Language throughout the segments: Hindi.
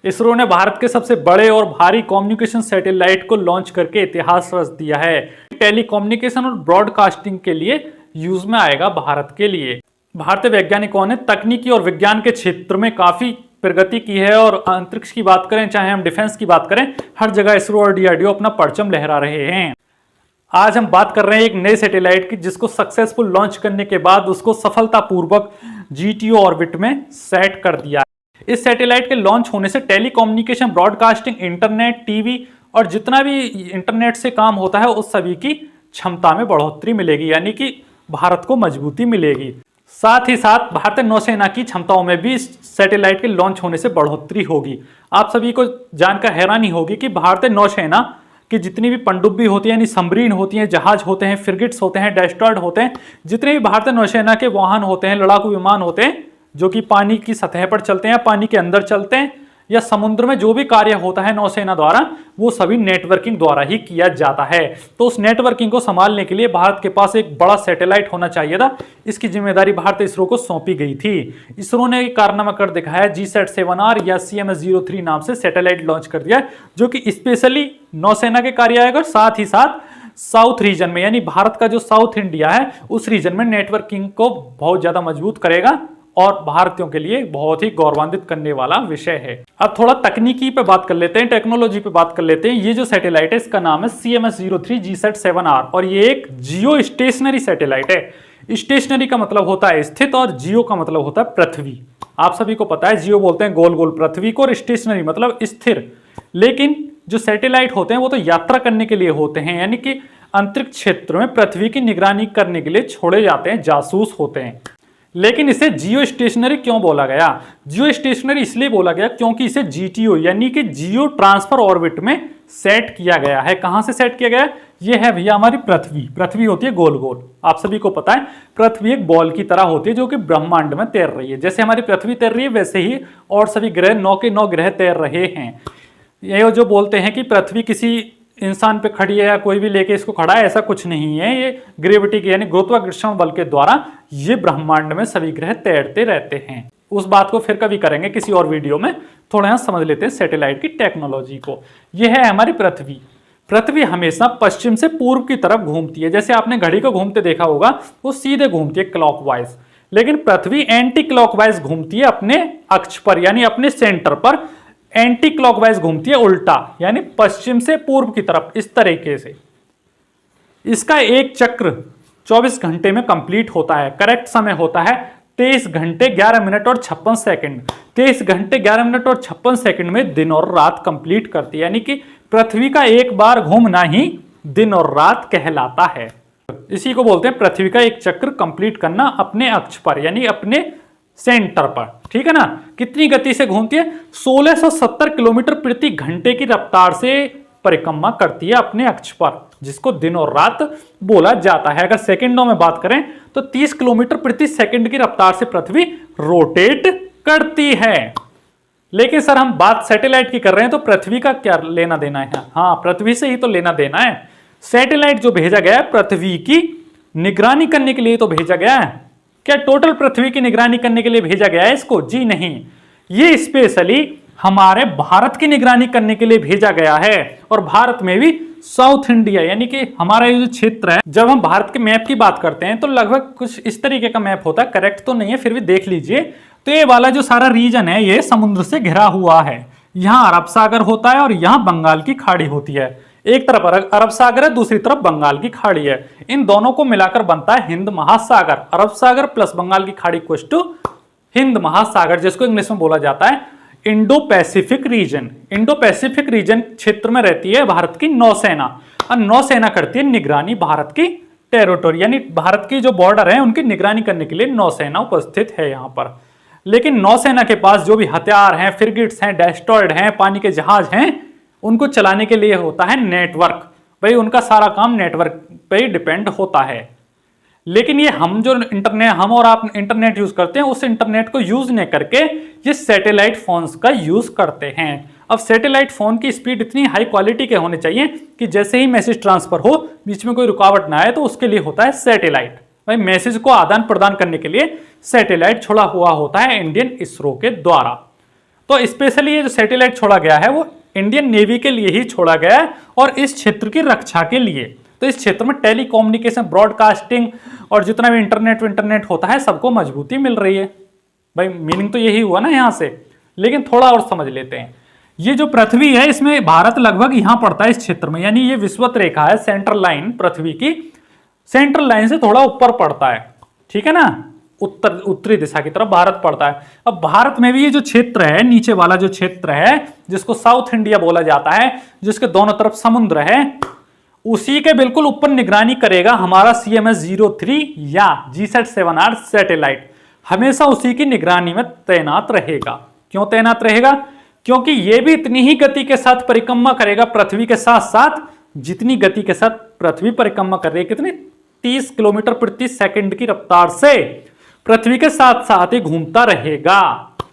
इसरो ने भारत के सबसे बड़े और भारी कम्युनिकेशन सैटेलाइट को लॉन्च करके इतिहास रच दिया है। टेलीकम्युनिकेशन और ब्रॉडकास्टिंग के लिए यूज में आएगा भारत के लिए। भारतीय वैज्ञानिकों ने तकनीकी और विज्ञान के क्षेत्र में काफी प्रगति की है और अंतरिक्ष की बात करें चाहे हम डिफेंस की बात करें, हर जगह इसरो और डीआरडीओ अपना परचम लहरा रहे हैं। आज हम बात कर रहे हैं एक नए सैटेलाइट की जिसको सक्सेसफुल लॉन्च करने के बाद उसको सफलतापूर्वक जीटीओ ऑर्बिट में सेट कर दिया। इस सैटेलाइट के लॉन्च होने से टेलीकम्युनिकेशन, ब्रॉडकास्टिंग, इंटरनेट, टीवी और जितना भी इंटरनेट से काम होता है उस सभी की क्षमता में बढ़ोतरी मिलेगी, यानी कि भारत को मजबूती मिलेगी। साथ ही साथ भारतीय नौसेना की क्षमताओं में भी इस सैटेलाइट के लॉन्च होने से बढ़ोतरी होगी। आप सभी को जानकर हैरानी होगी कि भारतीय नौसेना की जितनी भी पनडुब्बी होती है यानी सबमरीन होती हैं, जहाज होते हैं, फ्रिगेट्स होते हैं, डेस्ट्रॉयड होते हैं, जितने भी भारतीय नौसेना के वाहन होते हैं, लड़ाकू विमान होते हैं जो कि पानी की सतह पर चलते हैं, पानी के अंदर चलते हैं या समुद्र में जो भी कार्य होता है नौसेना द्वारा, वो सभी नेटवर्किंग द्वारा ही किया जाता है। तो उस नेटवर्किंग को संभालने के लिए भारत के पास एक बड़ा सैटेलाइट होना चाहिए था। इसकी जिम्मेदारी भारतीय इसरो को सौंपी गई थी। इसरो ने कारनामा कर दिखाया, GSAT-7R या CMS-03 नाम से सैटेलाइट लॉन्च कर दिया, जो कि स्पेशली नौसेना के कार्य आएगा। साथ ही साथ साउथ रीजन में यानी भारत का जो साउथ इंडिया है उस रीजन में नेटवर्किंग को बहुत ज्यादा मजबूत करेगा और भारतीयों के लिए बहुत ही गौरवान्वित करने वाला विषय है। अब थोड़ा तकनीकी पे बात कर लेते हैं, टेक्नोलॉजी पे बात कर लेते हैं। ये जो सैटेलाइट है इसका नाम है CMS-03 GSAT-7R और ये एक जियो स्टेशनरी सैटेलाइट है। स्टेशनरी का मतलब होता है स्थित और जियो का मतलब होता है पृथ्वी। आप सभी को पता है जियो बोलते हैं गोल गोल पृथ्वी को और स्टेशनरी मतलब स्थिर। लेकिन जो सैटेलाइट होते हैं वो तो यात्रा करने के लिए होते हैं, यानी कि अंतरिक्ष क्षेत्र में पृथ्वी की निगरानी करने के लिए छोड़े जाते हैं, जासूस होते हैं। लेकिन इसे जियो स्टेशनरी क्यों बोला गया? जियो स्टेशनरी इसलिए बोला गया क्योंकि इसे जीटीओ यानी कि जियो ट्रांसफर ऑर्बिट में सेट किया गया है। कहां से सेट किया गया? ये है भैया हमारी पृथ्वी। पृथ्वी होती है गोल गोल, आप सभी को पता है पृथ्वी एक बॉल की तरह होती है जो कि ब्रह्मांड में तैर रही है। जैसे हमारी पृथ्वी तैर रही है वैसे ही और सभी ग्रह 9 के 9 ग्रह तैर रहे हैं। ये जो बोलते हैं कि पृथ्वी किसी इंसान पे खड़ी है या कोई भी लेके इसको खड़ा है, ऐसा कुछ नहीं है। ये ग्रेविटी के यानी गुरुत्वाकर्षण बल के द्वारा ये ब्रह्मांड में सभी ग्रह तैरते रहते हैं। उस बात को फिर कभी करेंगे किसी और वीडियो में। थोड़ा यहां समझ लेते हैं सैटेलाइट की टेक्नोलॉजी को। यह है हमारी पृथ्वी। पृथ्वी हमेशा पश्चिम से पूर्व की तरफ घूमती है। जैसे आपने घड़ी को घूमते देखा होगा वो सीधे घूमती है क्लॉकवाइज, लेकिन पृथ्वी एंटी क्लॉकवाइज घूमती है अपने अक्ष पर यानी अपने सेंटर पर। एंटी क्लॉकवाइज घूमती है उल्टा यानी पश्चिम से पूर्व की तरफ, इस तरीके से। इसका एक चक्र 24 घंटे में कंप्लीट होता है। करेक्ट समय होता है 23 घंटे 11 मिनट और 56 सेकंड। 23 घंटे 11 मिनट और 56 सेकंड में दिन और रात कंप्लीट करती है, यानी कि पृथ्वी का एक बार घूमना ही दिन और रात कहलाता है। इसी को बोलते हैं पृथ्वी का एक चक्र कंप्लीट करना अपने अक्ष पर यानी अपने सेंटर पर। ठीक है ना? कितनी गति से घूमती है? 1670 किलोमीटर प्रति घंटे की रफ्तार से परिक्रमा करती है अपने अक्ष पर, जिसको दिन और रात बोला जाता है। अगर सेकंडों में बात करें तो 30 किलोमीटर प्रति सेकंड की रफ्तार से पृथ्वी रोटेट करती है। लेकिन सर हम बात सैटेलाइट की कर रहे हैं तो पृथ्वी का क्या लेना देना है? हाँ, पृथ्वी से ही तो लेना देना है। सैटेलाइट जो भेजा गया है पृथ्वी की निगरानी करने के लिए तो भेजा गया है। क्या टोटल पृथ्वी की निगरानी करने के लिए भेजा गया है इसको? जी नहीं, ये स्पेशली हमारे भारत की निगरानी करने के लिए भेजा गया है। और भारत में भी साउथ इंडिया यानी कि हमारा ये जो क्षेत्र है, जब हम भारत के मैप की बात करते हैं तो लगभग कुछ इस तरीके का मैप होता है। करेक्ट तो नहीं है, फिर भी देख लीजिए। तो ये वाला जो सारा रीजन है ये समुद्र से घिरा हुआ है। यहाँ अरब सागर होता है और यहाँ बंगाल की खाड़ी होती है। एक तरफ अरब सागर है, दूसरी तरफ बंगाल की खाड़ी है। इन दोनों को मिलाकर बनता है हिंद महासागर। अरब सागर प्लस बंगाल की खाड़ी इक्वल्स टू हिंद महासागर, जिसको इंग्लिश में बोला जाता है Indo Pacific region. Indo Pacific region क्षेत्र में रहती है भारत की नौसेना और नौसेना करती है निगरानी भारत की टेरिटोरी यानी भारत की जो बॉर्डर है उनकी निगरानी करने के लिए नौसेना उपस्थित है यहाँ पर। लेकिन नौसेना के पास जो भी हथियार हैं, फ्रिगेट्स हैं, डेस्ट्रॉयड हैं, पानी के जहाज हैं, उनको चलाने के लिए होता है नेटवर्क। भाई उनका सारा काम नेटवर्क पे ही डिपेंड होता है। लेकिन ये हम और आप इंटरनेट यूज करते हैं, उस इंटरनेट को यूज नहीं करके ये सैटेलाइट फोन्स का यूज करते हैं। अब सैटेलाइट फोन की स्पीड इतनी हाई क्वालिटी के होने चाहिए कि जैसे ही मैसेज ट्रांसफर हो बीच में कोई रुकावट ना आए, तो उसके लिए होता है सैटेलाइट। भाई मैसेज को आदान प्रदान करने के लिए सैटेलाइट छोड़ा हुआ होता है इंडियन इसरो के द्वारा। तो स्पेशली ये जो सैटेलाइट छोड़ा गया है वो इंडियन नेवी के लिए ही छोड़ा गया है और इस क्षेत्र की रक्षा के लिए। तो इस क्षेत्र में टेलीकम्युनिकेशन, ब्रॉडकास्टिंग और जितना भी इंटरनेट होता है सबको मजबूती मिल रही है। भाई मीनिंग तो यही हुआ ना यहाँ से, लेकिन थोड़ा और समझ लेते हैं। ये जो पृथ्वी है इसमें भारत लगभग यहाँ पड़ता है इस क्षेत्र में, यानी ये विषुवत रेखा है, सेंट्रल लाइन पृथ्वी की सेंट्रल लाइन से थोड़ा ऊपर पड़ता है, ठीक है ना, उत्तरी दिशा की तरफ भारत पड़ता है। अब भारत में भी ये जो क्षेत्र है, नीचे वाला जो क्षेत्र है जिसको साउथ इंडिया बोला जाता है, जिसके दोनों तरफ समुद्र है, उसी के बिल्कुल ऊपर निगरानी करेगा हमारा CMS-03 या GSAT-7R सैटेलाइट। हमेशा उसी की निगरानी में तैनात रहेगा। क्यों तैनात रहेगा? क्योंकि यह भी इतनी ही गति के साथ परिक्रमा करेगा पृथ्वी के साथ साथ जितनी गति के साथ पृथ्वी परिक्रमा कर रही है। कितनी? 30 किलोमीटर प्रति सेकंड की रफ्तार से पृथ्वी के साथ साथ ही घूमता रहेगा।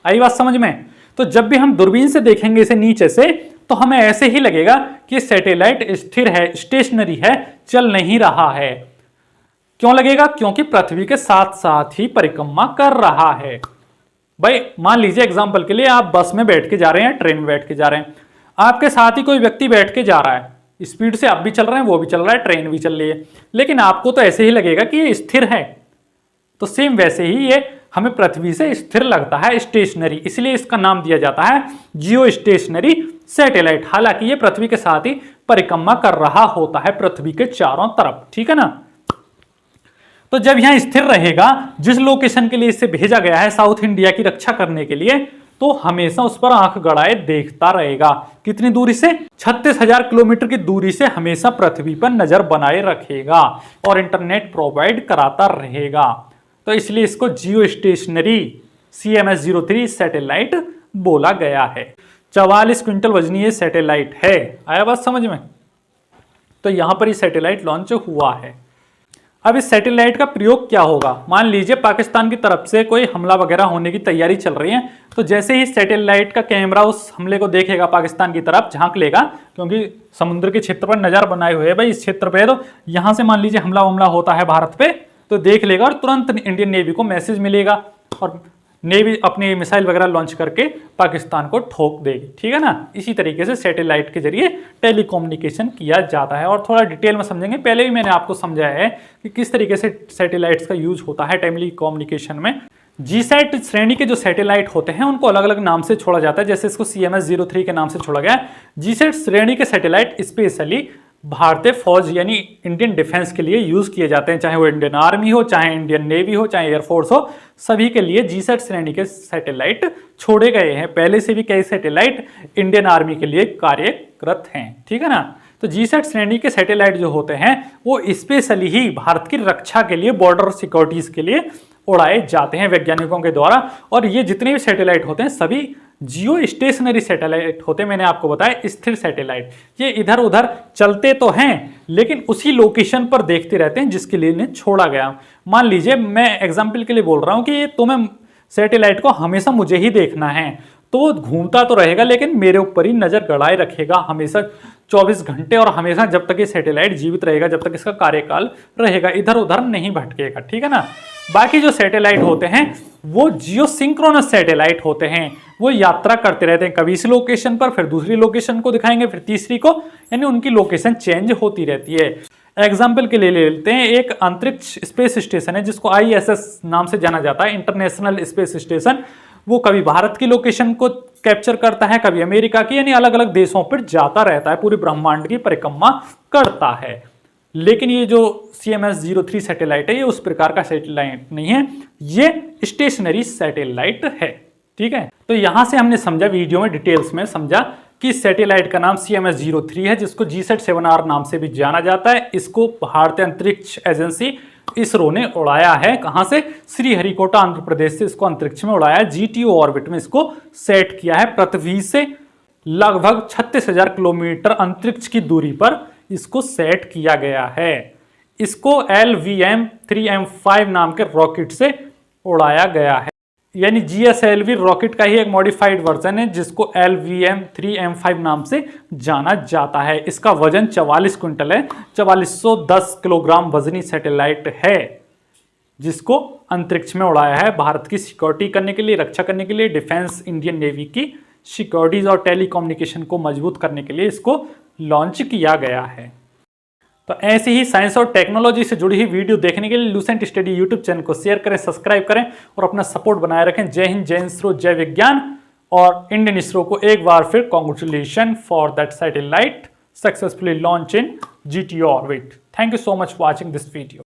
आई बात समझ में? तो जब भी हम दूरबीन से देखेंगे इसे नीचे से, तो हमें ऐसे ही लगेगा कि सैटेलाइट स्थिर है, स्टेशनरी है, चल नहीं रहा है। क्यों लगेगा? क्योंकि पृथ्वी के साथ साथ ही परिक्रमा कर रहा है। भाई मान लीजिए एग्जांपल के लिए आप बस में बैठ के जा रहे हैं, ट्रेन में बैठ के जा रहे हैं, आपके साथ ही कोई व्यक्ति बैठ के जा रहा है, स्पीड से आप भी चल रहे हैं, वो भी चल रहा है, ट्रेन भी चल रही है, लेकिन आपको तो ऐसे ही लगेगा कि ये स्थिर है। तो सेम वैसे ही ये हमें पृथ्वी से स्थिर लगता है, स्टेशनरी, इसलिए इसका नाम दिया जाता है जियो स्टेशनरी सैटेलाइट। हालांकि ये पृथ्वी के साथ ही परिक्रमा कर रहा होता है पृथ्वी के चारों तरफ, ठीक है ना। तो जब यहां स्थिर रहेगा, जिस लोकेशन के लिए इसे भेजा गया है साउथ इंडिया की रक्षा करने के लिए, तो हमेशा उस पर आंख गड़ाए देखता रहेगा। कितनी दूरी से? 36,000 किलोमीटर की दूरी से हमेशा पृथ्वी पर नजर बनाए रखेगा और इंटरनेट प्रोवाइड कराता रहेगा। तो इसलिए इसको जियो स्टेशनरी CMS-03 सैटेलाइट बोला गया है। 44 क्विंटल वजनी ये सैटेलाइट है। आया बात समझ में? तो यहां पर ये सैटेलाइट लॉन्च हुआ है। अब इस सैटेलाइट का प्रयोग क्या होगा? मान लीजिए पाकिस्तान की तरफ से कोई हमला वगैरह होने की तैयारी चल रही है, तो जैसे ही सैटेलाइट का कैमरा उस हमले को देखेगा, पाकिस्तान की तरफ झांक लेगा, क्योंकि समुद्र के क्षेत्र पर नजर बनाए हुए है भाई इस क्षेत्र पे, तो यहां से मान लीजिए हमला होता है भारत पे, तो देख लेगा और तुरंत इंडियन नेवी को मैसेज मिलेगा और नेवी अपनी मिसाइल वगैरह लॉन्च करके पाकिस्तान को ठोक देगी, ठीक है ना। इसी तरीके से सैटेलाइट के जरिए टेलीकम्युनिकेशन किया जाता है। और थोड़ा डिटेल में समझेंगे, पहले भी मैंने आपको समझाया है कि किस तरीके से सैटेलाइट्स का यूज होता है टेलीकम्युनिकेशन में। GSAT श्रेणी के जो सैटेलाइट होते हैं उनको अलग अलग नाम से छोड़ा जाता है, जैसे इसको CMS-03 के नाम से छोड़ा गया है। GSAT श्रेणी के सैटेलाइट स्पेशली भारतीय फौज यानी इंडियन डिफेंस के लिए यूज किए जाते हैं, चाहे वो इंडियन आर्मी हो, चाहे इंडियन नेवी हो, चाहे एयरफोर्स हो, सभी के लिए GSAT श्रेणी के सैटेलाइट छोड़े गए हैं। पहले से भी कई सैटेलाइट इंडियन आर्मी के लिए कार्यरत हैं, ठीक है ना। तो GSAT श्रेणी के सैटेलाइट जो होते हैं वो स्पेशली ही भारत की रक्षा के लिए, बॉर्डर सिक्योरिटीज के लिए उड़ाए जाते हैं वैज्ञानिकों के द्वारा। और ये जितने भी सैटेलाइट होते हैं सभी जियो स्टेशनरी सैटेलाइट होते हैं। मैंने आपको बताया स्थिर सैटेलाइट, ये इधर उधर चलते तो हैं लेकिन उसी लोकेशन पर देखते रहते हैं जिसके लिए इन्हें छोड़ा गया। मान लीजिए मैं एग्जाम्पल के लिए बोल रहा हूं कि तुम्हें सैटेलाइट को हमेशा मुझे ही देखना है, तो वो घूमता तो रहेगा लेकिन मेरे ऊपर ही नजर गड़ाए रखेगा हमेशा 24 घंटे, और हमेशा जब तक ये सैटेलाइट जीवित रहेगा, जब तक इसका कार्यकाल रहेगा, इधर उधर नहीं भटकेगा, ठीक है ना। बाकी जो सैटेलाइट होते हैं वो जियो सिंक्रोनस सैटेलाइट होते हैं, वो यात्रा करते रहते हैं, कभी इस लोकेशन पर, फिर दूसरी लोकेशन को दिखाएंगे, फिर तीसरी को, यानी उनकी लोकेशन चेंज होती रहती है। एग्जाम्पल के लिए ले लेते हैं, एक अंतरिक्ष स्पेस स्टेशन है जिसको ISS नाम से जाना जाता है, इंटरनेशनल स्पेस स्टेशन। वो कभी भारत की लोकेशन को कैप्चर करता है, कभी अमेरिका की, यानी अलग अलग देशों पर जाता रहता है, पूरे ब्रह्मांड की परिक्रमा करता है। लेकिन ये जो CMS-03 सैटेलाइट है ये उस प्रकार का सैटेलाइट नहीं है, ये स्टेशनरी सैटेलाइट है, ठीक है। तो यहां से हमने समझा, वीडियो में डिटेल्स में समझा कि सैटेलाइट का नाम CMS-03 है, जिसको GSAT-7R नाम से भी जाना जाता है। इसको भारतीय अंतरिक्ष एजेंसी इसरो ने उड़ाया है। कहां से? श्रीहरिकोटा आंध्र प्रदेश से इसको अंतरिक्ष में उड़ाया है। GTO ऑर्बिट में इसको सेट किया है। पृथ्वी से लगभग 36,000 किलोमीटर अंतरिक्ष की दूरी पर इसको सेट किया गया है। इसको LVM-3M5 नाम के रॉकेट से उड़ाया गया है, यानी GSLV रॉकेट का ही एक मॉडिफाइड वर्जन है जिसको LVM-3M5 नाम से जाना जाता है। इसका वजन 44 क्विंटल है, 4410 किलोग्राम वजनी सैटेलाइट है। जिसको अंतरिक्ष में उड़ाया है भारत की सिक्योरिटी करने के लिए, रक्षा करने के लिए, डिफेंस इंडियन नेवी की सिक्योरिटीज और टेलीकम्युनिकेशन को मजबूत करने के लिए इसको लॉन्च किया गया है। तो ऐसी ही साइंस और टेक्नोलॉजी से जुड़ी हुई वीडियो देखने के लिए लूसेंट स्टडी यूट्यूब चैनल को शेयर करें, सब्सक्राइब करें और अपना सपोर्ट बनाए रखें। जय हिंद, जय इसरो, जय विज्ञान। और इंडियन इसरो को एक बार फिर congratulation for that satellite successfully launch in GTO orbit. Thank you so much for watching this video.